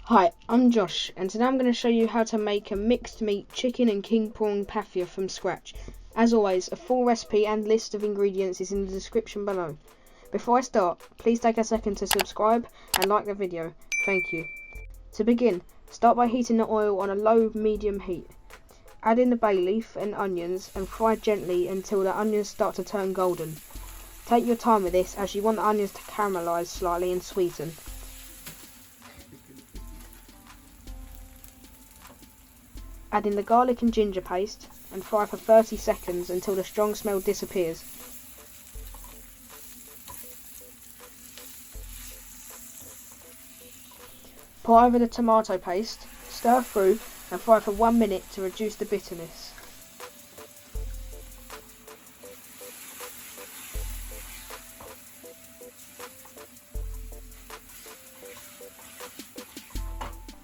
Hi, I'm Josh, and today I'm going to show you how to make a mixed meat chicken and king prawn pathia from scratch. As always, a full recipe and list of ingredients is in the description below. Before I start, please take a second to subscribe and like the video. Thank you. To begin, start by heating the oil on a low-medium heat. Add in the bay leaf and onions and fry gently until the onions start to turn golden. Take your time with this as you want the onions to caramelise slightly and sweeten. Add in the garlic and ginger paste and fry for 30 seconds until the strong smell disappears. Pour over the tomato paste, stir through and fry for 1 minute to reduce the bitterness.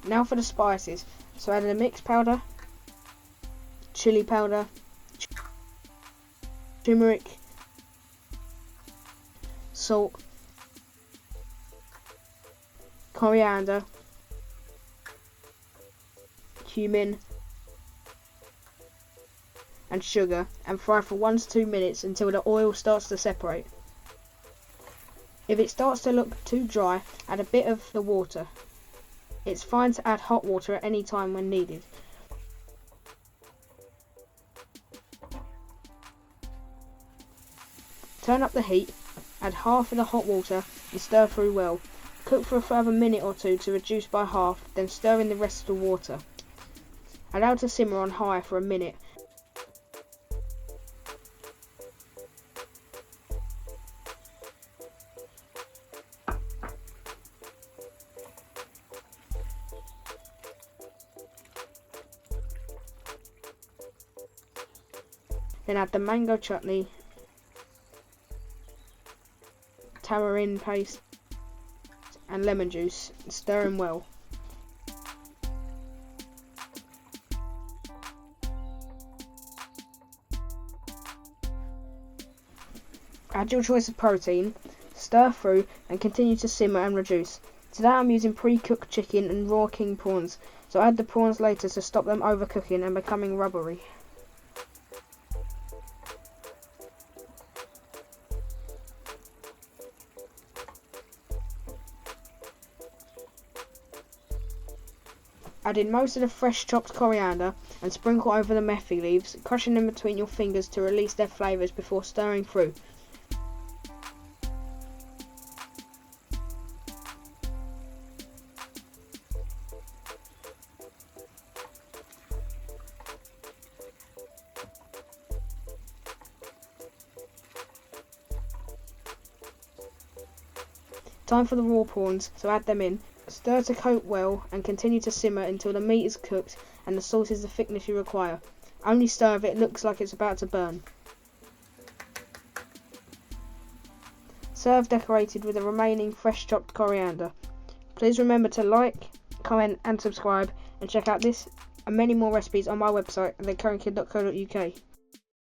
Now for the spices, so add in the mixed powder, chilli powder, turmeric, salt, coriander, cumin and sugar, and fry for 1 to 2 minutes until the oil starts to separate. If it starts to look too dry, add a bit of the water. It's fine to add hot water at any time when needed. Turn up the heat, add half of the hot water and stir through well. Cook for a further minute or two to reduce by half, then stir in the rest of the water. Allow to simmer on high for a minute. Then add the mango chutney, tamarind paste and lemon juice and stir in well. Add your choice of protein, stir through and continue to simmer and reduce. Today I'm using pre-cooked chicken and raw king prawns, so add the prawns later to stop them overcooking and becoming rubbery. Add in most of the fresh chopped coriander and sprinkle over the Methi leaves, crushing them between your fingers to release their flavours before stirring through. Time for the raw prawns, so add them in. Stir to coat well and continue to simmer until the meat is cooked and the sauce is the thickness you require. Only stir if it looks like it's about to burn. Serve decorated with the remaining fresh chopped coriander. Please remember to like, comment and subscribe, and check out this and many more recipes on my website at thecurrentKid.co.uk.